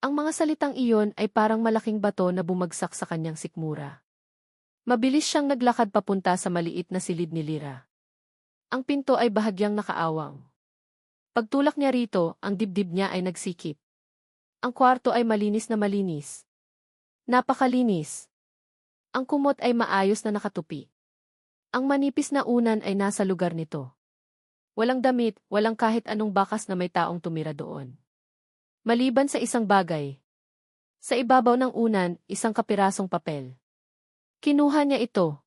Ang mga salitang iyon ay parang malaking bato na bumagsak sa kanyang sikmura. Mabilis siyang naglakad papunta sa maliit na silid ni Lyra. Ang pinto ay bahagyang nakaawang. Pagtulak niya rito, ang dibdib niya ay nagsikip. Ang kwarto ay malinis na malinis. Napakalinis. Ang kumot ay maayos na nakatupi. Ang manipis na unan ay nasa lugar nito. Walang damit, walang kahit anong bakas na may taong tumira doon. Maliban sa isang bagay. Sa ibabaw ng unan, isang kapirasong papel. Kinuha niya ito.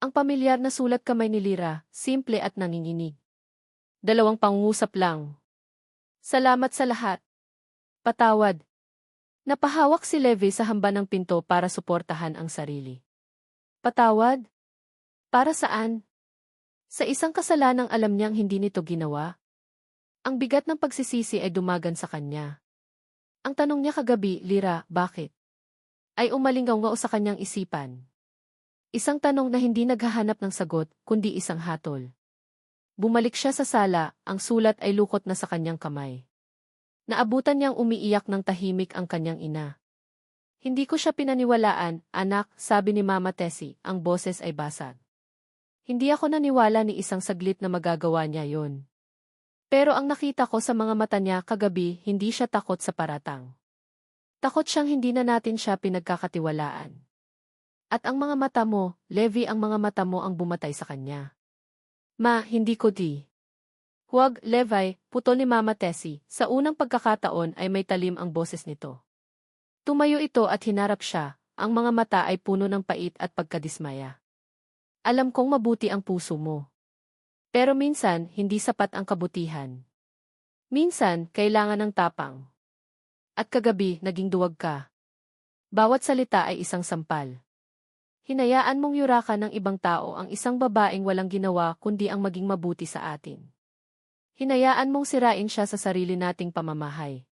Ang pamilyar na sulat kamay ni Lyra, simple at nanginginig. 2 pangungusap lang. Salamat sa lahat. Patawad. Napahawak si Levi sa hamba ng pinto para suportahan ang sarili. Patawad? Para saan? Sa isang kasalanang alam niyang hindi nito ginawa. Ang bigat ng pagsisisi ay dumagan sa kanya. Ang tanong niya kagabi, Lyra, bakit? Ay umalingaw-ngaw sa kanyang isipan. Isang tanong na hindi naghahanap ng sagot, kundi isang hatol. Bumalik siya sa sala, ang sulat ay lukot na sa kanyang kamay. Naabutan niyang umiiyak ng tahimik ang kanyang ina. Hindi ko siya pinaniwalaan, anak, sabi ni Mama Tessie, ang boses ay basag. Hindi ako naniwala ni isang saglit na magagawa niya yon. Pero ang nakita ko sa mga mata niya kagabi, hindi siya takot sa paratang. Takot siyang hindi na natin siya pinagkakatiwalaan. At ang mga mata mo, Levi, ang mga mata mo ang bumatay sa kanya. Ma, hindi ko di. Huwag, Levi, putol ni Mama Tessie, sa unang pagkakataon ay may talim ang boses nito. Tumayo ito at hinarap siya, ang mga mata ay puno ng pait at pagkadismaya. Alam kong mabuti ang puso mo. Pero minsan, hindi sapat ang kabutihan. Minsan, kailangan ng tapang. At kagabi, naging duwag ka. Bawat salita ay isang sampal. Hinayaan mong yurakan ng ibang tao ang isang babaeng walang ginawa kundi ang maging mabuti sa atin. Hinayaan mong sirain siya sa sarili nating pamamahay.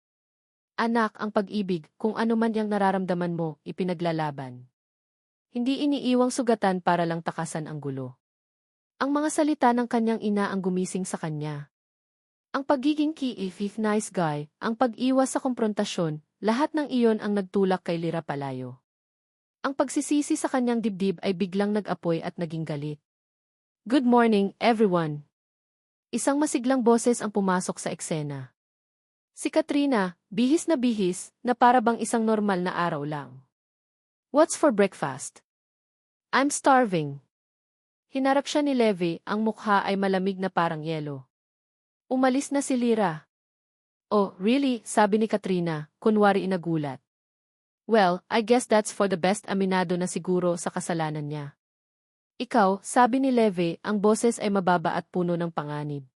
Anak, ang pag-ibig, kung ano man yang nararamdaman mo, ipinaglalaban. Hindi iniiwang sugatan para lang takasan ang gulo. Ang mga salita ng kanyang ina ang gumising sa kanya. Ang pagiging key-if nice guy, ang pag-iwas sa komprontasyon, lahat ng iyon ang nagtulak kay Lyra palayo. Ang pagsisisi sa kanyang dibdib ay biglang nag-apoy at naging galit. Good morning, everyone. Isang masiglang boses ang pumasok sa eksena. Si Katrina, bihis na para bang isang normal na araw lang. What's for breakfast? I'm starving. Hinarap siya ni Levi, ang mukha ay malamig na parang yelo. Umalis na si Lyra. Oh, really? Sabi ni Katrina, kunwari inagulat. Well, I guess that's for the best, aminado na siguro sa kasalanan niya. Ikaw, sabi ni Levi, ang boses ay mababa at puno ng panganib.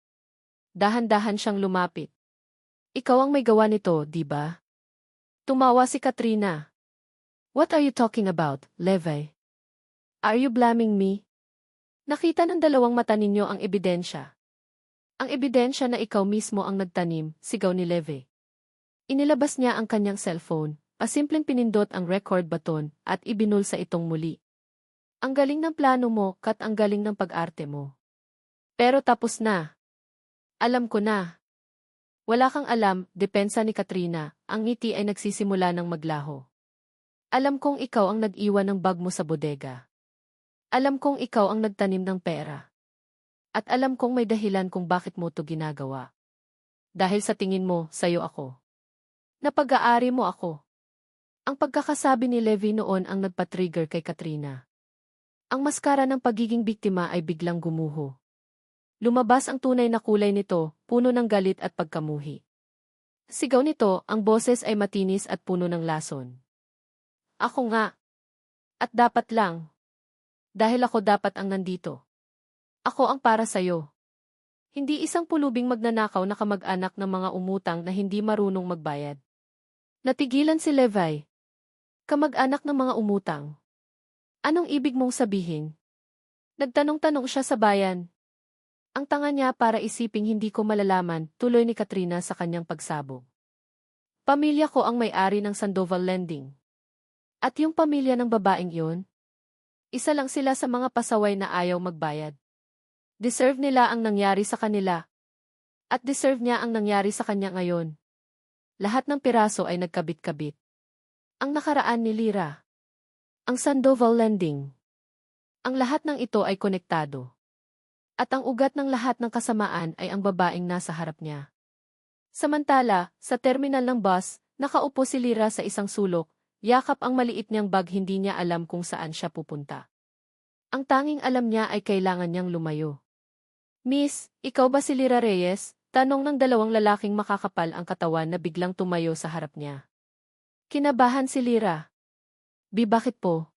Dahan-dahan siyang lumapit. Ikaw ang may gawa nito, di ba? Tumawa si Katrina. What are you talking about, Levi? Are you blaming me? Nakita ng 2 mata ninyo ang ebidensya. Ang ebidensya na ikaw mismo ang nagtanim, sigaw ni Levi. Inilabas niya ang kanyang cellphone, pasimpleng pinindot ang record button, at ibinulsa itong muli. Ang galing ng plano mo, Kat, ang galing ng pag-arte mo. Pero tapos na. Alam ko na. Wala kang alam, depensa ni Katrina, ang ngiti ay nagsisimula ng maglaho. Alam kong ikaw ang nag-iwan ng bag mo sa bodega. Alam kong ikaw ang nagtanim ng pera. At alam kong may dahilan kung bakit mo to ginagawa. Dahil sa tingin mo, sayo ako. Napag-aari mo ako. Ang pagkakasabi ni Levi noon ang nagpa-trigger kay Katrina. Ang maskara ng pagiging biktima ay biglang gumuho. Lumabas ang tunay na kulay nito, puno ng galit at pagkamuhi. Sigaw nito, ang boses ay matinis at puno ng lason. Ako nga. At dapat lang. Dahil ako dapat ang nandito. Ako ang para sayo. Hindi isang pulubing magnanakaw na kamag-anak ng mga umutang na hindi marunong magbayad. Natigilan si Levi. Kamag-anak ng mga umutang. Anong ibig mong sabihin? Nagtanong-tanong siya sa bayan. Ang tanga niya para isiping hindi ko malalaman, tuloy ni Katrina sa kanyang pagsabog. Pamilya ko ang may-ari ng Sandoval Lending. At yung pamilya ng babaeng iyon? Isa lang sila sa mga pasaway na ayaw magbayad. Deserve nila ang nangyari sa kanila. At deserve niya ang nangyari sa kanya ngayon. lahat ng piraso ay nagkabit-kabit. Ang nakaraan ni Lyra. Ang Sandoval Landing. Ang lahat ng ito ay konektado. At ang ugat ng lahat ng kasamaan ay ang babaeng nasa harap niya. Samantala, sa terminal ng bus, nakaupo si Lyra sa isang sulok, yakap ang maliit niyang bag, hindi niya alam kung saan siya pupunta. Ang tanging alam niya ay kailangan niyang lumayo. Miss, ikaw ba si Lyra Reyes? Tanong ng dalawang lalaking makakapal ang katawan na biglang tumayo sa harap niya. Kinabahan si Lyra. Bakit po?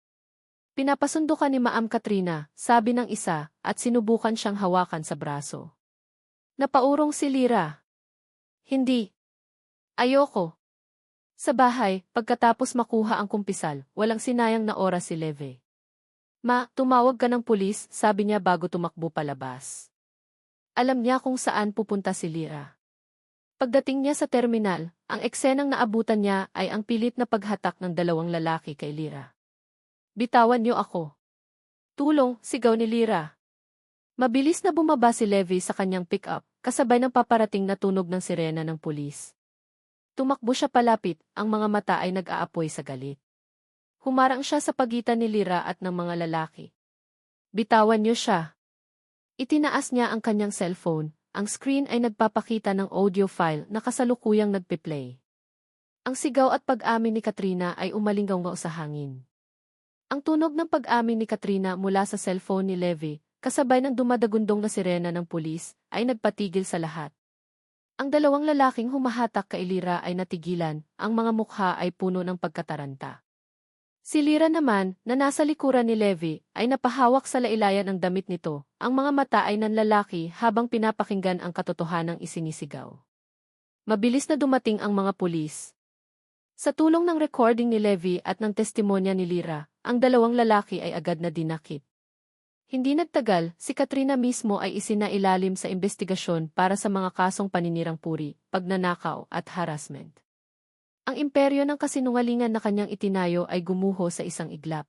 Pinapasundo ka ni Ma'am Katrina, sabi ng isa, at sinubukan siyang hawakan sa braso. Napaurong si Lyra. Hindi. Ayoko. Sa bahay, pagkatapos makuha ang kumpisal, walang sinayang na oras si Leve. Ma, tumawag ka ng pulis, sabi niya bago tumakbo palabas. Alam niya kung saan pupunta si Lyra. Pagdating niya sa terminal, ang eksenang naabutan niya ay ang pilit na paghatak ng dalawang lalaki kay Lyra. Bitawan niyo ako. Tulong, sigaw ni Lyra. Mabilis na bumaba si Levy sa kanyang pick-up, kasabay ng paparating na tunog ng sirena ng pulis. Tumakbo siya palapit, ang mga mata ay nag-aapoy sa galit. Humarang siya sa pagitan ni Lyra at ng mga lalaki. Bitawan niyo siya. Itinaas niya ang kanyang cellphone, ang screen ay nagpapakita ng audio file na kasalukuyang nagpe-play. Ang sigaw at pag-amin ni Katrina ay umalinggaw sa hangin. Ang tunog ng pag-amin ni Katrina mula sa cellphone ni Levy, kasabay ng dumadagundong na sirena ng pulis, ay nagpatigil sa lahat. Ang dalawang lalaking humahatak kay Lyra ay natigilan, ang mga mukha ay puno ng pagkataranta. Si Lyra naman, na nasa likuran ni Levy, ay napahawak sa lailayan ng damit nito, ang mga mata ay nanlalaki habang pinapakinggan ang katotohanang isinisigaw. Mabilis na dumating ang mga pulis. Sa tulong ng recording ni Levy at ng testimonya ni Lyra, ang dalawang lalaki ay agad na dinakip. Hindi nagtagal, si Katrina mismo ay isinailalim sa investigasyon para sa mga kasong paninirang puri, pagnanakaw at harassment. Ang imperyo ng kasinungalingan na kanyang itinayo ay gumuho sa isang iglap.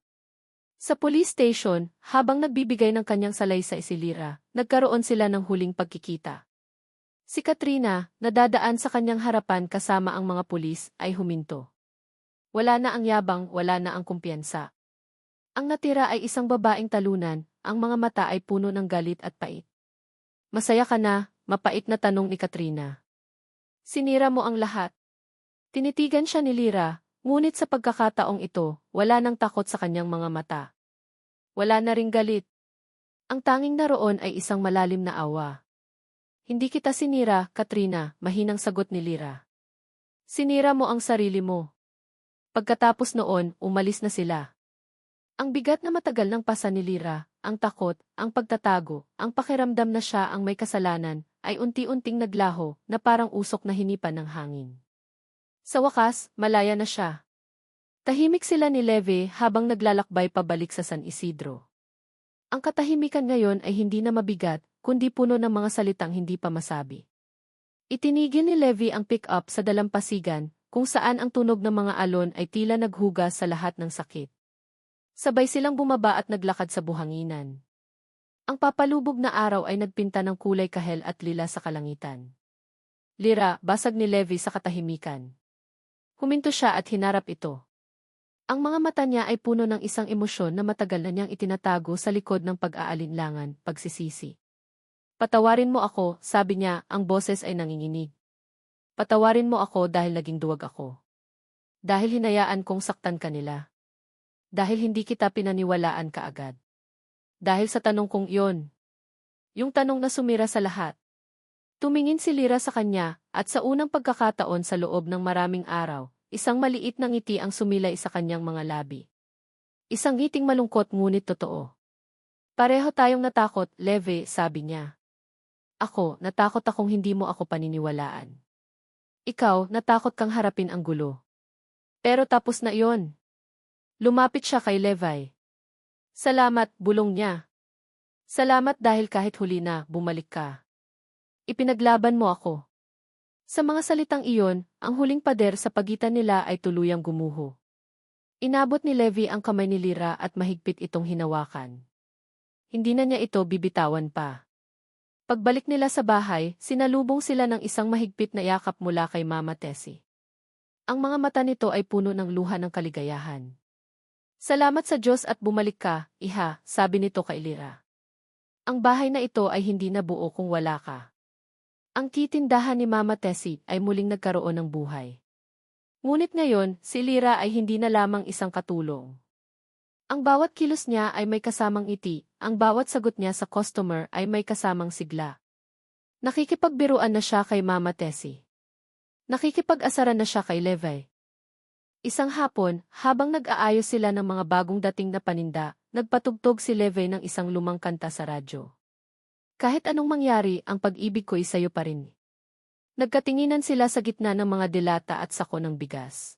Sa police station, habang nagbibigay ng kanyang salaysay si Lyra, nagkaroon sila ng huling pagkikita. Si Katrina, nadadaan sa kanyang harapan kasama ang mga pulis, ay huminto. Wala na ang yabang, wala na ang kumpiyansa. Ang natira ay isang babaeng talunan, ang mga mata ay puno ng galit at pait. Masaya ka na, mapait na tanong ni Katrina. Sinira mo ang lahat. Tinitigan siya ni Lyra, ngunit sa pagkakataong ito, wala nang takot sa kanyang mga mata. Wala na ring galit. Ang tanging naroon ay isang malalim na awa. Hindi kita sinira, Katrina, mahinang sagot ni Lyra. Sinira mo ang sarili mo. Pagkatapos noon, umalis na sila. Ang bigat na matagal ng pasa ni Lyra, ang takot, ang pagtatago, ang pakiramdam na siya ang may kasalanan, ay unti-unting naglaho na parang usok na hinipan ng hangin. Sa wakas, malaya na siya. Tahimik sila ni Leve habang naglalakbay pabalik sa San Isidro. Ang katahimikan ngayon ay hindi na mabigat, kundi puno ng mga salitang hindi pa masabi. Itinigil ni Levy ang pick-up sa dalampasigan, kung saan ang tunog ng mga alon ay tila naghugas sa lahat ng sakit. Sabay silang bumaba at naglakad sa buhanginan. Ang papalubog na araw ay nagpinta ng kulay kahel at lila sa kalangitan. Lyra, basag ni Levy sa katahimikan. Huminto siya at hinarap ito. Ang mga mata niya ay puno ng isang emosyon na matagal na niyang itinatago sa likod ng pag-aalinlangan, pagsisisi. Patawarin mo ako, sabi niya, ang boses ay nanginginig. Patawarin mo ako dahil naging duwag ako. Dahil hinayaan kong saktan ka nila. Dahil hindi kita pinaniwalaan kaagad. Dahil sa tanong kong iyon. Yung tanong na sumira sa lahat. Tumingin si Lyra sa kanya, at sa unang pagkakataon sa loob ng maraming araw, isang maliit na ngiti ang sumilay sa kanyang mga labi. Isang ngiting malungkot ngunit totoo. Pareho tayong natakot, Leve, sabi niya. Ako, natakot akong hindi mo ako paniniwalaan. Ikaw, natakot kang harapin ang gulo. Pero tapos na iyon. Lumapit siya kay Levi. Salamat, bulong niya. Salamat dahil kahit huli na, bumalik ka. Ipinaglaban mo ako. Sa mga salitang iyon, ang huling pader sa pagitan nila ay tuluyang gumuho. Inabot ni Levy ang kamay ni Lyra at mahigpit itong hinawakan. Hindi na niya ito bibitawan pa. Pagbalik nila sa bahay, sinalubong sila ng isang mahigpit na yakap mula kay Mama Tessie. Ang mga mata nito ay puno ng luha ng kaligayahan. Salamat sa Diyos at bumalik ka, iha, sabi nito kay Lira. Ang bahay na ito ay hindi nabuo kung wala ka. Ang titindahan ni Mama Tessie ay muling nagkaroon ng buhay. Ngunit ngayon, si Lira ay hindi na lamang isang katulong. Ang bawat kilos niya ay may kasamang ngiti, ang bawat sagot niya sa customer ay may kasamang sigla. Nakikipagbiruan na siya kay Mama Tessie. Nakikipag-asaran na siya kay Levi. Isang hapon, habang nag-aayos sila ng mga bagong dating na paninda, nagpatugtog si Levi ng isang lumang kanta sa radyo. Kahit anong mangyari, ang pag-ibig ko'y sa'yo pa rin. Nagkatinginan sila sa gitna ng mga dilata at sako ng bigas.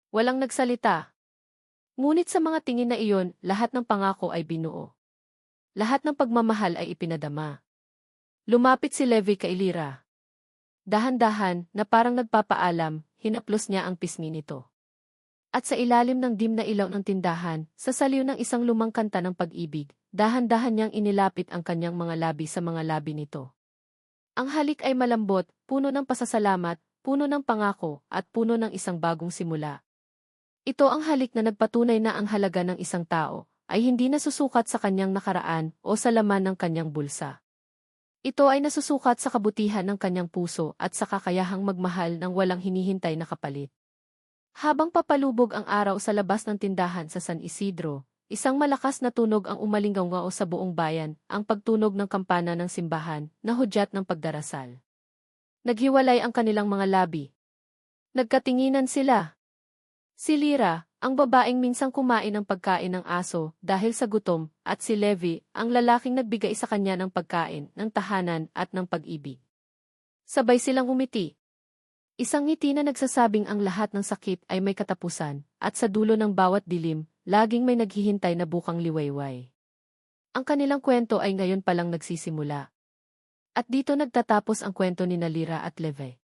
Walang nagsalita. Ngunit sa mga tingin na iyon, lahat ng pangako ay binuo. Lahat ng pagmamahal ay ipinadama. Lumapit si Levi kay Lira. Dahan-dahan, na parang nagpapaalam, hinaplos niya ang pisngi nito. At sa ilalim ng dim na ilaw ng tindahan, sa saliw ng isang lumang kanta ng pag-ibig, dahan-dahan niyang inilapit ang kanyang mga labi sa mga labi nito. Ang halik ay malambot, puno ng pasasalamat, puno ng pangako, at puno ng isang bagong simula. Ito ang halik na nagpatunay na ang halaga ng isang tao ay hindi nasusukat sa kanyang nakaraan o sa laman ng kanyang bulsa. Ito ay nasusukat sa kabutihan ng kanyang puso at sa kakayahang magmahal ng walang hinihintay na kapalit. Habang papalubog ang araw sa labas ng tindahan sa San Isidro, isang malakas na tunog ang umalinggaw sa buong bayan, ang pagtunog ng kampana ng simbahan na hudyat ng pagdarasal. Naghiwalay ang kanilang mga labi. Nagkatinginan sila. Si Lira, ang babaeng minsang kumain ng pagkain ng aso dahil sa gutom, at si Levi, ang lalaking nagbigay sa kanya ng pagkain, ng tahanan at ng pag-ibig. Sabay silang umiti. Isang ngiti na nagsasabing ang lahat ng sakit ay may katapusan, at sa dulo ng bawat dilim, laging may naghihintay na bukang liwayway. Ang kanilang kwento ay ngayon palang nagsisimula. At dito nagtatapos ang kwento ni Lira at Levi.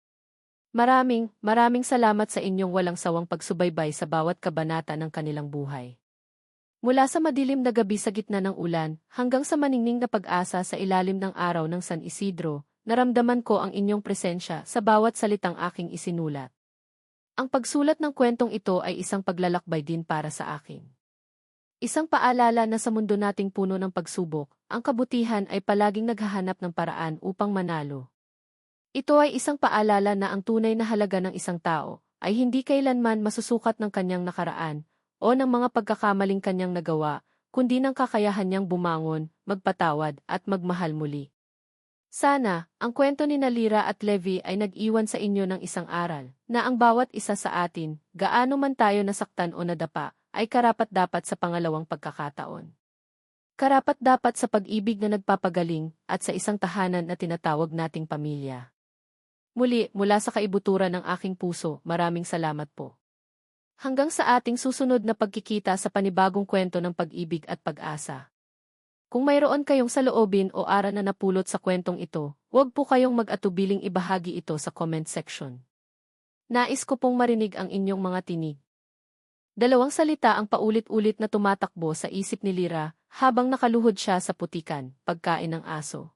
Maraming salamat sa inyong walang sawang pagsubaybay sa bawat kabanata ng kanilang buhay. Mula sa madilim na gabi sa gitna ng ulan, hanggang sa maningning na pag-asa sa ilalim ng araw ng San Isidro, naramdaman ko ang inyong presensya sa bawat salitang aking isinulat. Ang pagsulat ng kwentong ito ay isang paglalakbay din para sa akin. Isang paalala na sa mundo nating puno ng pagsubok, ang kabutihan ay palaging naghahanap ng paraan upang manalo. Ito ay isang paalala na ang tunay na halaga ng isang tao ay hindi kailanman masusukat ng kanyang nakaraan o ng mga pagkakamaling kanyang nagawa, kundi ng kakayahan niyang bumangon, magpatawad at magmahal muli. Sana, ang kwento ni Lira at Levi ay nag-iwan sa inyo ng isang aral, na ang bawat isa sa atin, gaano man tayo nasaktan o nadapa, ay karapat-dapat sa pangalawang pagkakataon. Karapat-dapat sa pag-ibig na nagpapagaling at sa isang tahanan na tinatawag nating pamilya. Muli, mula sa kaibuturan ng aking puso, maraming salamat po. Hanggang sa ating susunod na pagkikita sa panibagong kwento ng pag-ibig at pag-asa. Kung mayroon kayong saloobin o aral na napulot sa kwentong ito, huwag po kayong mag-atubiling ibahagi ito sa comment section. Nais ko pong marinig ang inyong mga tinig. Dalawang salita ang paulit-ulit na tumatakbo sa isip ni Lira habang nakaluhod siya sa putikan, pagkain ng aso.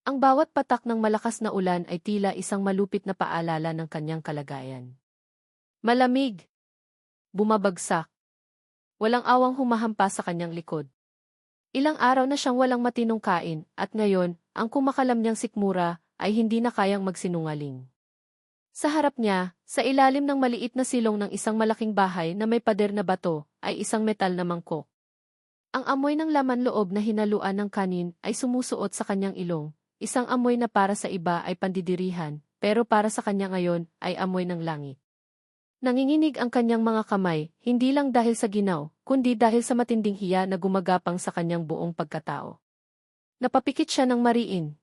Ang bawat patak ng malakas na ulan ay tila isang malupit na paalala ng kanyang kalagayan. Malamig. Bumabagsak. Walang awang humahampas sa kanyang likod. Ilang araw na siyang walang matinong kain, at ngayon, ang kumakalam niyang sikmura ay hindi na kayang magsinungaling. Sa harap niya, sa ilalim ng maliit na silong ng isang malaking bahay na may pader na bato, ay isang metal na mangkok. Ang amoy ng laman loob na hinaluan ng kanin ay sumusuot sa kanyang ilong, isang amoy na para sa iba ay pandidirihan, pero para sa kanya ngayon ay amoy ng langit. Nanginginig ang kanyang mga kamay, hindi lang dahil sa ginaw, kundi dahil sa matinding hiya na gumagapang sa kanyang buong pagkatao. Napapikit siya ng mariin.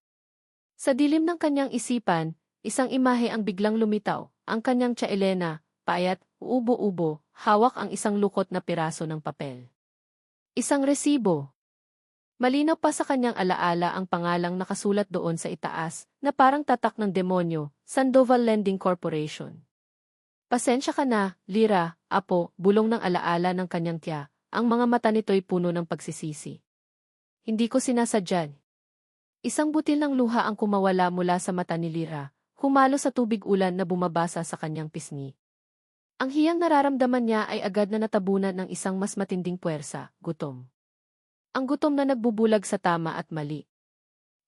Sa dilim ng kanyang isipan, isang imahe ang biglang lumitaw, ang kanyang tia Elena, payat, uubo-ubo, hawak ang isang lukot na piraso ng papel. Isang resibo. Malinaw pa sa kanyang alaala ang pangalang nakasulat doon sa itaas, na parang tatak ng demonyo, Sandoval Lending Corporation. Pasensya ka na, Lira, apo, bulong ng alaala ng kanyang tiya, ang mga mata nito'y puno ng pagsisisi. Hindi ko sinasadya. Isang butil ng luha ang kumawala mula sa mata ni Lira, humalo sa tubig ulan na bumabasa sa kanyang pisngi. Ang hiyang nararamdaman niya ay agad na natabunan ng isang mas matinding puwersa, gutom. Ang gutom na nagbubulag sa tama at mali.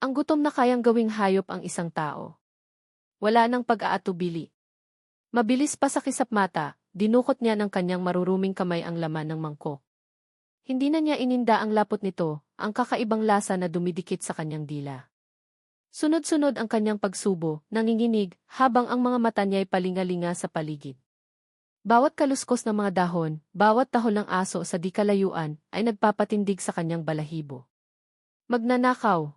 Ang gutom na kayang gawing hayop ang isang tao. Wala nang pag-aatubili. Mabilis pa sa kisap mata, dinukot niya ng kanyang maruruming kamay ang laman ng mangkok. Hindi na niya ininda ang lapot nito, ang kakaibang lasa na dumidikit sa kanyang dila. Sunod-sunod ang kanyang pagsubo, nanginginig, habang ang mga mata niya ay palingalinga sa paligid. Bawat kaluskos ng mga dahon, bawat tahol ng aso sa di kalayuan, ay nagpapatindig sa kanyang balahibo. Magnanakaw.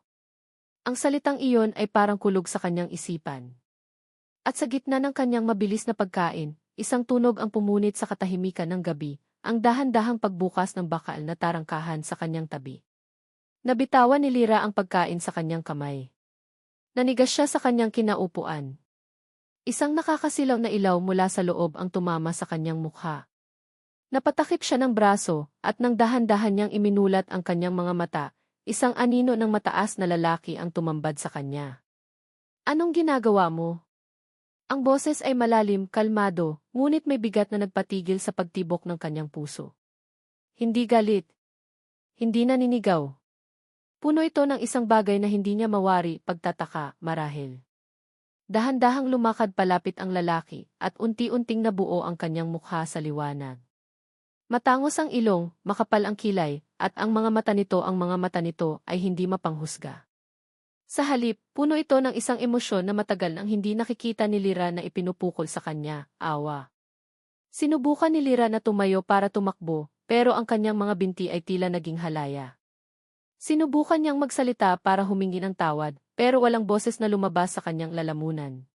Ang salitang iyon ay parang kulog sa kanyang isipan. At sa gitna ng kanyang mabilis na pagkain, isang tunog ang pumunit sa katahimikan ng gabi, ang dahan-dahang pagbukas ng bakal na tarangkahan sa kanyang tabi. Nabitawan ni Lyra ang pagkain sa kanyang kamay. Nanigas siya sa kanyang kinaupuan. Isang nakakasilaw na ilaw mula sa loob ang tumama sa kanyang mukha. Napatakip siya ng braso, at nang dahan-dahan niyang iminulat ang kanyang mga mata, isang anino ng mataas na lalaki ang tumambad sa kanya. "Anong ginagawa mo?" Ang boses ay malalim, kalmado, ngunit may bigat na nagpatigil sa pagtibok ng kanyang puso. Hindi galit. Hindi naninigaw. Puno ito ng isang bagay na hindi niya mawari, pagtataka, marahil. Dahan-dahang lumakad palapit ang lalaki, at unti-unting nabuo ang kanyang mukha sa liwanag. Matangos ang ilong, makapal ang kilay, at ang mga mata nito ay hindi mapanghusga. Sa halip, puno ito ng isang emosyon na matagal nang hindi nakikita ni Lyra na ipinupukol sa kanya, awa. Sinubukan ni Lyra na tumayo para tumakbo, pero ang kanyang mga binti ay tila naging halaya. Sinubukan niyang magsalita para humingi ng tawad, pero walang boses na lumabas sa kanyang lalamunan.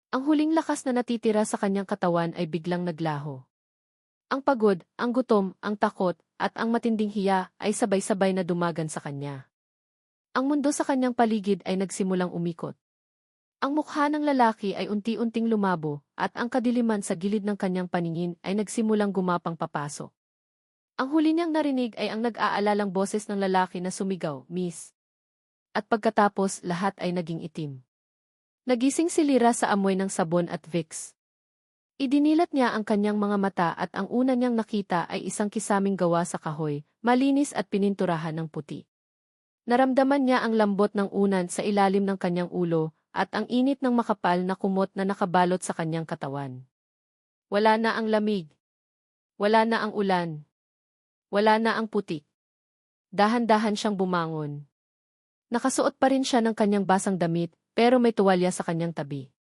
Ang huling lakas na natitira sa kanyang katawan ay biglang naglaho. Ang pagod, ang gutom, ang takot, at ang matinding hiya ay sabay-sabay na dumagan sa kanya. Ang mundo sa kanyang paligid ay nagsimulang umikot. Ang mukha ng lalaki ay unti-unting lumabo, at ang kadiliman sa gilid ng kanyang paningin ay nagsimulang gumapang papasok. Ang huli niyang narinig ay ang nag-aalalang boses ng lalaki na sumigaw, "Miss." At pagkatapos, lahat ay naging itim. Nagising si Lyra sa amoy ng sabon at Vicks. Idinilat niya ang kanyang mga mata at ang una niyang nakita ay isang kisaming gawa sa kahoy, malinis at pininturahan ng puti. Naramdaman niya ang lambot ng unan sa ilalim ng kanyang ulo at ang init ng makapal na kumot na nakabalot sa kanyang katawan. Wala na ang lamig. Wala na ang ulan. Wala na ang putik. Dahan-dahan siyang bumangon. Nakasuot pa rin siya ng kanyang basang damit, pero may tuwalya sa kanyang tabi.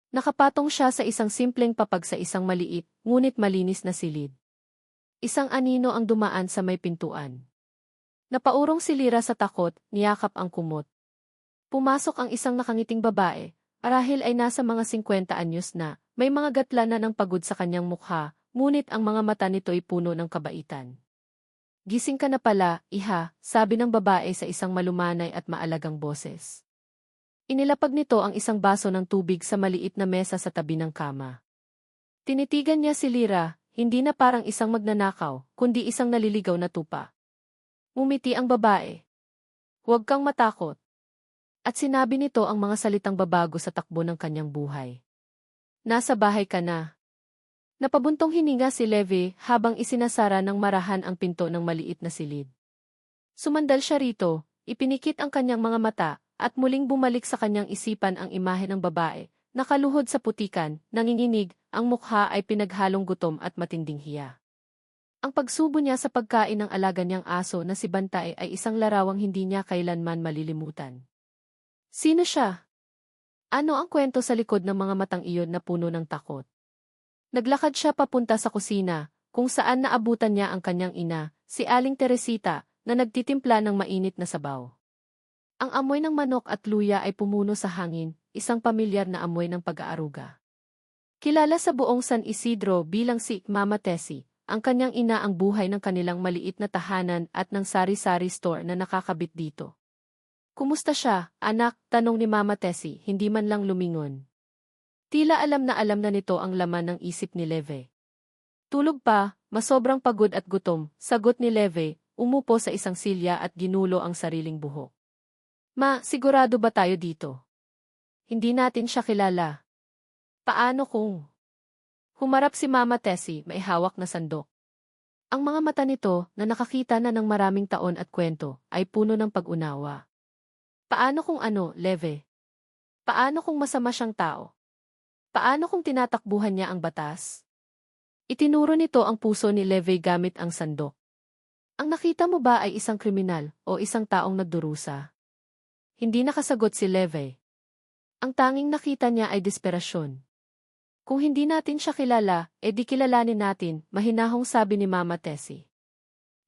Nakapatong siya sa isang simpleng papag sa isang maliit, ngunit malinis na silid. Isang anino ang dumaan sa may pintuan. Napaurong si Lyra sa takot, niyakap ang kumot. Pumasok ang isang nakangiting babae, marahil ay nasa mga 50 anyos na, may mga gatla na ng pagod sa kanyang mukha, ngunit ang mga mata nito ay puno ng kabaitan. "Gising ka na pala, iha," sabi ng babae sa isang malumanay at maalagang boses. Inilapag nito ang isang baso ng tubig sa maliit na mesa sa tabi ng kama. Tinitigan niya si Lyra, hindi na parang isang magnanakaw, kundi isang naliligaw na tupa. Umiti ang babae. "Huwag kang matakot." At sinabi nito ang mga salitang babago sa takbo ng kanyang buhay. "Nasa bahay ka na." Napabuntong hininga si Levi habang isinasara ng marahan ang pinto ng maliit na silid. Sumandal siya rito, ipinikit ang kanyang mga mata, at muling bumalik sa kanyang isipan ang imahe ng babae, nakaluhod sa putikan, nanginginig, ang mukha ay pinaghalong gutom at matinding hiya. Ang pagsubo niya sa pagkain ng alaga niyang aso na si Bantay ay isang larawang hindi niya kailanman malilimutan. Sino siya? Ano ang kwento sa likod ng mga matang iyon na puno ng takot? Naglakad siya papunta sa kusina, kung saan naabutan niya ang kanyang ina, si Aling Teresita, na nagtitimpla ng mainit na sabaw. Ang amoy ng manok at luya ay pumuno sa hangin, isang pamilyar na amoy ng pag-aaruga. Kilala sa buong San Isidro bilang si Mama Tessie, ang kanyang ina ang buhay ng kanilang maliit na tahanan at ng sari-sari store na nakakabit dito. "Kumusta siya, anak?" tanong ni Mama Tessie, hindi man lang lumingon. Tila alam na nito ang laman ng isip ni Leve. "Tulog pa, masobrang pagod at gutom," sagot ni Leve, umupo sa isang silya at ginulo ang sariling buhok. "Ma, sigurado ba tayo dito? Hindi natin siya kilala." "Paano kung Humarap si Mama Tessie, may hawak na sandok. Ang mga mata nito, na nakakita na ng maraming taon at kwento, ay puno ng pag-unawa. Paano kung ano, Leve? Paano kung masama siyang tao? Paano kung tinatakbuhan niya ang batas? Itinuro nito ang puso ni Leve gamit ang sandok. Ang nakita mo ba ay isang kriminal o isang taong nagdurusa? Hindi nakasagot si Leve. Ang tanging nakita niya ay desperasyon. Kung hindi natin siya kilala, edi kilalanin natin, mahinahong sabi ni Mama Tessie.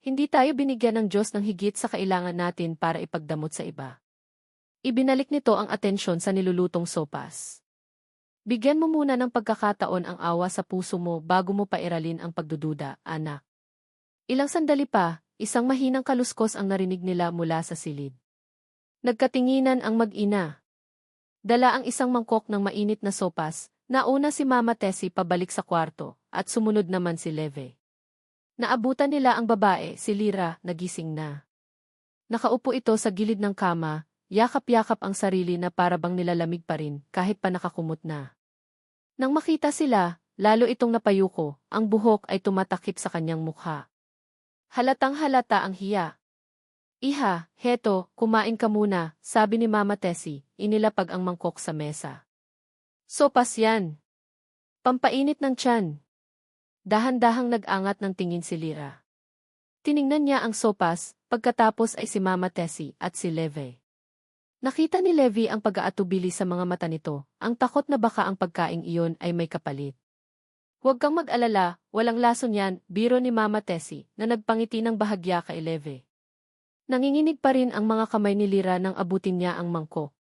Hindi tayo binigyan ng Diyos ng higit sa kailangan natin para ipagdamot sa iba. Ibinalik nito ang atensyon sa nilulutong sopas. Bigyan mo muna ng pagkakataon ang awa sa puso mo bago mo pairalin ang pagdududa, anak. Ilang sandali pa, isang mahinang kaluskos ang narinig nila mula sa silid. Nagkatinginan ang mag-ina. Dala ang isang mangkok ng mainit na sopas, nauna si Mama Tessie pabalik sa kwarto, at sumunod naman si Leve. Naabutan nila ang babae, si Lyra, nagising na. Nakaupo ito sa gilid ng kama, yakap-yakap ang sarili na parabang nilalamig pa rin, kahit pa nakakumot na. Nang makita sila, lalo itong napayuko, ang buhok ay tumatakip sa kanyang mukha. Halatang halata ang hiya. Iha, heto, kumain ka muna, sabi ni Mama Tessie, inilapag ang mangkok sa mesa. Sopas yan. Pampainit ng tiyan. Dahan-dahang nag-angat ng tingin si Lyra. Tiningnan niya ang sopas, pagkatapos ay si Mama Tessie at si Leve. Nakita ni Levy ang pag-aatubili sa mga mata nito, ang takot na baka ang pagkaing iyon ay may kapalit. Huwag kang mag-alala, walang lason yan, biro ni Mama Tessie, na nagpangiti ng bahagya kay Leve. Nanginginig pa rin ang mga kamay ni Lyra nang abutin niya ang mangkok.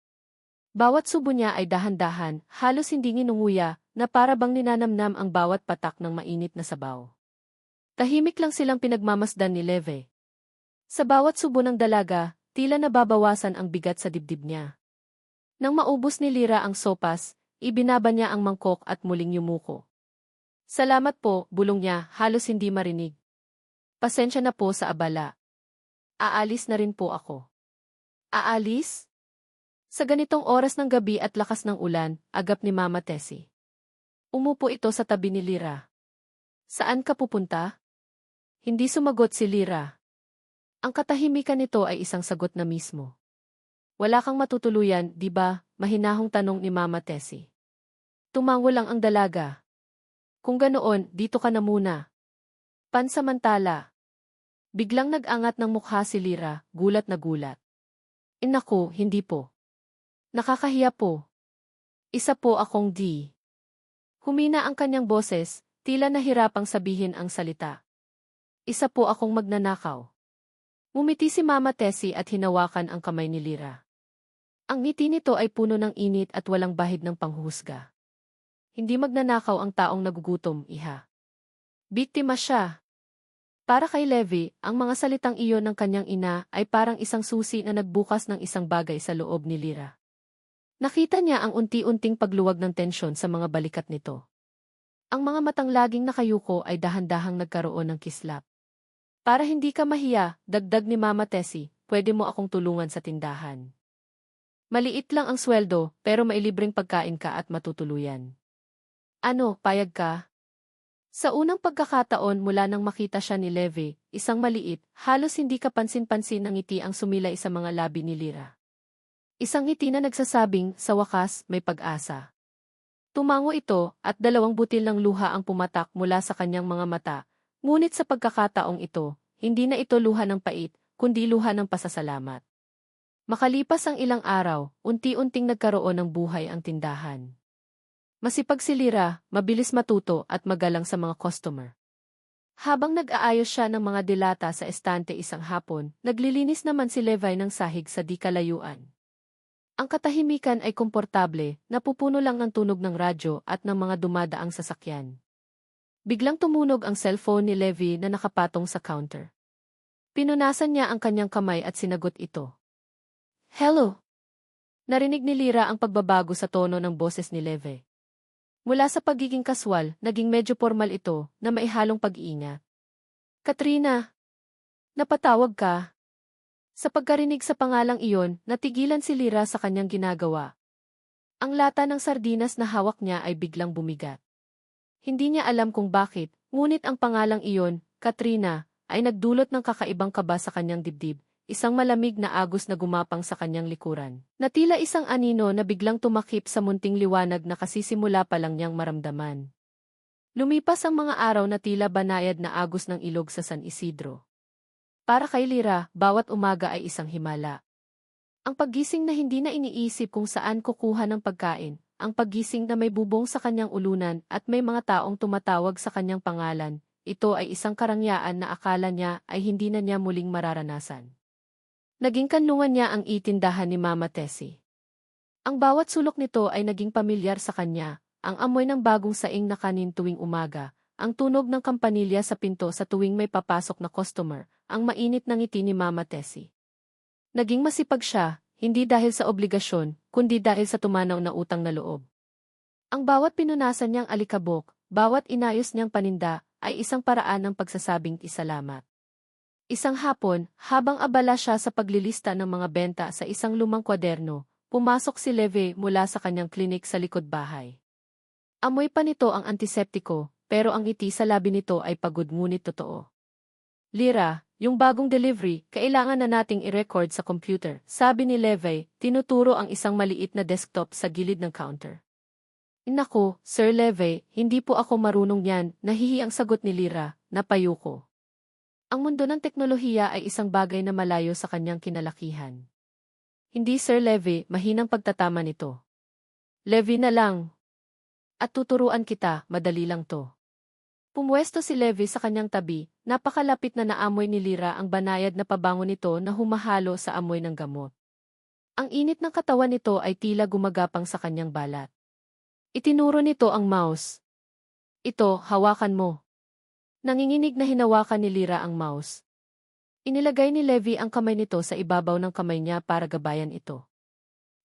Bawat subo niya ay dahan-dahan, halos hindi nginunguya, na para bang ninanamnam ang bawat patak ng mainit na sabaw. Tahimik lang silang pinagmamasdan ni Leve. Sa bawat subo ng dalaga, tila nababawasan ang bigat sa dibdib niya. Nang maubos ni Lyra ang sopas, ibinaba niya ang mangkok at muling yumuko. Salamat po, bulong niya, halos hindi marinig. Pasensya na po sa abala. Aalis na rin po ako. Aalis? Sa ganitong oras ng gabi at lakas ng ulan, agap ni Mama Tessie. Umupo ito sa tabi ni Lyra. Saan ka pupunta? Hindi sumagot si Lyra. Ang katahimikan nito ay isang sagot na mismo. Wala kang matutuluyan, di ba? Mahinahong tanong ni Mama Tessie. Tumango lang ang dalaga. Kung ganoon, dito ka na muna. Pansamantala. Biglang nag-angat ng mukha si Lyra, gulat na gulat. Inaku, hindi po. Nakakahiya po. Isa po akong di. Humina ang kanyang boses, tila nahirapang sabihin ang salita. Isa po akong magnanakaw. Ngumiti si Mama Tessie at hinawakan ang kamay ni Lyra. Ang ngiti nito ay puno ng init at walang bahid ng panghuhusga. Hindi magnanakaw ang taong nagugutom, iha. Biktima siya. Para kay Levy, ang mga salitang iyon ng kanyang ina ay parang isang susi na nagbukas ng isang bagay sa loob ni Lyra. Nakita niya ang unti-unting pagluwag ng tensyon sa mga balikat nito. Ang mga matang laging nakayuko ay dahan-dahang nagkaroon ng kislap. Para hindi ka mahiya, dagdag ni Mama Tessie, pwede mo akong tulungan sa tindahan. Maliit lang ang sweldo, pero mailibreng pagkain ka at matutuluyan. Ano, payag ka? Sa unang pagkakataon mula nang makita siya ni Levy, isang maliit, halos hindi kapansin-pansin ang ngiti ang sumilay sa mga labi ni Lyra. Isang ngiti na nagsasabing, sa wakas, may pag-asa. Tumango ito, at 2 butil ng luha ang pumatak mula sa kanyang mga mata, ngunit sa pagkakataong ito, hindi na ito luha ng pait, kundi luha ng pasasalamat. Makalipas ang ilang araw, unti-unting nagkaroon ng buhay ang tindahan. Masipag si Lyra, mabilis matuto at magalang sa mga customer. Habang nag-aayos siya ng mga dilata sa estante isang hapon, naglilinis naman si Levi ng sahig sa di kalayuan. Ang katahimikan ay komportable, napupuno lang ng tunog ng radyo at ng mga dumadaang sasakyan. Biglang tumunog ang cellphone ni Levi na nakapatong sa counter. Pinunasan niya ang kanyang kamay at sinagot ito. Hello! Narinig ni Lyra ang pagbabago sa tono ng boses ni Levi. Mula sa pagiging kaswal, naging medyo formal ito, na maihalong pag-iingat. Katrina! Napatawag ka? Sa pagkarinig sa pangalang iyon, natigilan si Lyra sa kanyang ginagawa. Ang lata ng sardinas na hawak niya ay biglang bumigat. Hindi niya alam kung bakit, ngunit ang pangalang iyon, Katrina, ay nagdulot ng kakaibang kaba sa kanyang dibdib, isang malamig na agos na gumapang sa kanyang likuran. Na tila isang anino na biglang tumakip sa munting liwanag na kasisimula pa lang niyang maramdaman. Lumipas ang mga araw na tila banayad na agos ng ilog sa San Isidro. Para kay Lyra, bawat umaga ay isang himala. Ang paggising na hindi na iniisip kung saan kukuha ng pagkain, ang paggising na may bubong sa kanyang ulunan at may mga taong tumatawag sa kanyang pangalan, ito ay isang karangyaan na akala niya ay hindi na niya muling mararanasan. Naging kanlungan niya ang itindahan ni Mama Tessie. Ang bawat sulok nito ay naging pamilyar sa kanya, ang amoy ng bagong saing na kanin tuwing umaga, ang tunog ng kampanilya sa pinto sa tuwing may papasok na customer, ang mainit na ngiti ni Mama Tessie. Naging masipag siya, hindi dahil sa obligasyon, kundi dahil sa tumanaw na utang na loob. Ang bawat pinunasan niyang alikabok, bawat inayos niyang paninda, ay isang paraan ng pagsasabing isalamat. Isang hapon, habang abala siya sa paglilista ng mga benta sa isang lumang kwaderno, pumasok si Leve mula sa kanyang klinik sa likod bahay. Amoy pa nito ang antiseptiko, pero ang ngiti sa labi nito ay pagod ngunit totoo. Lyra, yung bagong delivery, kailangan na nating i-record sa computer, sabi ni Leve, tinuturo ang isang maliit na desktop sa gilid ng counter. Naku, Sir Leve, hindi po ako marunong yan, nahihi ang sagot ni Lyra, napayo ko. Ang mundo ng teknolohiya ay isang bagay na malayo sa kanyang kinalakihan. Hindi Sir Leve, mahinang pagtatama nito. Leve na lang. At tuturuan kita, madali lang to. Pumwesto si Leve sa kanyang tabi, napakalapit na naamoy ni Lyra ang banayad na pabango nito na humahalo sa amoy ng gamot. Ang init ng katawan nito ay tila gumagapang sa kanyang balat. Itinuro nito ang mouse. Ito, hawakan mo. Nanginginig na hinawakan ni Lyra ang mouse. Inilagay ni Leve ang kamay nito sa ibabaw ng kamay niya para gabayan ito.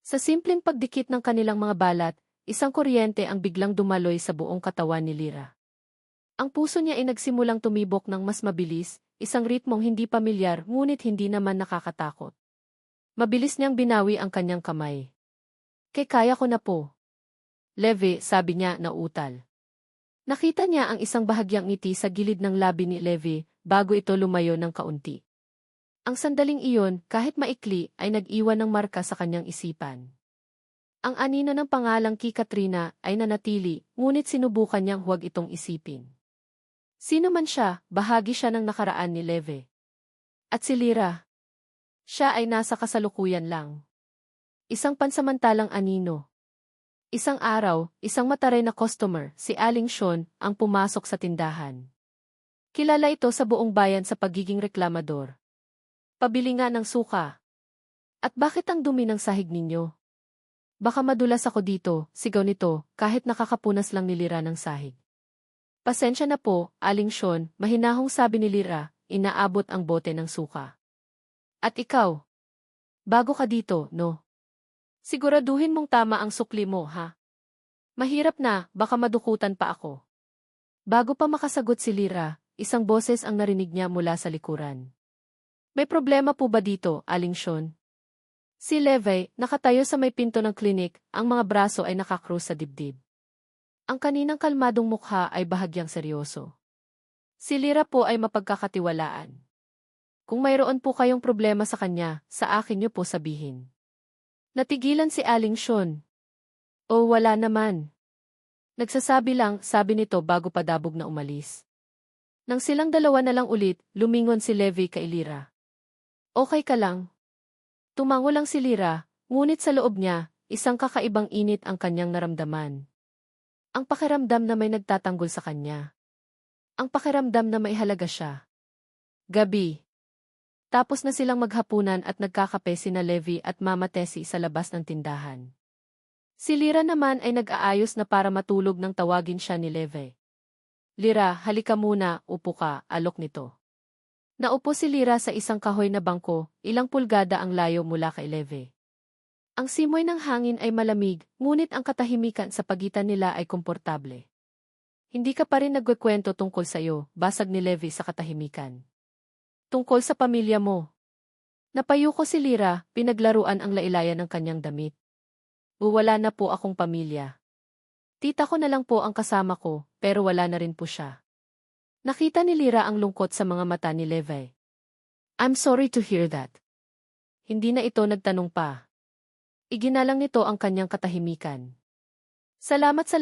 Sa simpleng pagdikit ng kanilang mga balat, isang kuryente ang biglang dumaloy sa buong katawan ni Lyra. Ang puso niya ay nagsimulang tumibok ng mas mabilis, isang ritmong hindi pamilyar ngunit hindi naman nakakatakot. Mabilis niyang binawi ang kanyang kamay. Kaya ko na po. Leve, sabi niya na utal. Nakita niya ang isang bahagyang ngiti sa gilid ng labi ni Leve bago ito lumayo ng kaunti. Ang sandaling iyon, kahit maikli, ay nag-iwan ng marka sa kanyang isipan. Ang anino ng pangalang Katrina ay nanatili, ngunit sinubukan niyang huwag itong isipin. Sino man siya, bahagi siya ng nakaraan ni Leve. At si Lyra. Siya ay nasa kasalukuyan lang. Isang pansamantalang anino. Isang araw, isang mataray na customer, si Aling Sean, ang pumasok sa tindahan. Kilala ito sa buong bayan sa pagiging reklamador. Pabili nga ng suka. At bakit ang dumi ng sahig ninyo? Baka madulas ako dito, sigaw nito, kahit nakakapunas lang ni Lyra ng sahig. Pasensya na po, Aling Sean, mahinahong sabi ni Lyra, inaabot ang bote ng suka. At ikaw? Bago ka dito, no? Siguraduhin mong tama ang sukli mo, ha? Mahirap na, baka madukutan pa ako. Bago pa makasagot si Lyra, isang boses ang narinig niya mula sa likuran. May problema po ba dito, Aling Sean? Si Leve, nakatayo sa may pinto ng klinik, ang mga braso ay nakakrus sa dibdib. Ang kaninang kalmadong mukha ay bahagyang seryoso. Si Lyra po ay mapagkakatiwalaan. Kung mayroon po kayong problema sa kanya, sa akin niyo po sabihin. Natigilan si Aling Sean. O wala naman. Nagsasabi lang, sabi nito bago padabog na umalis. Nang silang dalawa na lang ulit, lumingon si Leve kay Lyra. Okay ka lang? Tumango lang si Lyra, ngunit sa loob niya, isang kakaibang init ang kanyang naramdaman. Ang pakiramdam na may nagtatanggol sa kanya. Ang pakiramdam na may halaga siya. Gabi. Tapos na silang maghapunan at nagkakape sina Leve at Mama Tessie sa labas ng tindahan. Si Lyra naman ay nag-aayos na para matulog nang tawagin siya ni Leve. Lyra, halika muna, upo ka, alok nito. Naupo si Lyra sa isang kahoy na bangko, ilang pulgada ang layo mula kay Leve. Ang simoy ng hangin ay malamig, ngunit ang katahimikan sa pagitan nila ay komportable. Hindi ka pa rin nagkukwento tungkol sa'yo, basag ni Leve sa katahimikan. Tungkol sa pamilya mo. Napayo ko si Lyra, pinaglaruan ang lailayan ng kanyang damit. Wala na po akong pamilya. Tita ko na lang po ang kasama ko, pero wala na rin po siya. Nakita ni Lyra ang lungkot sa mga mata ni Levi. I'm sorry to hear that. Hindi na ito nagtanong pa. Iginalang nito ang kanyang katahimikan. Salamat sa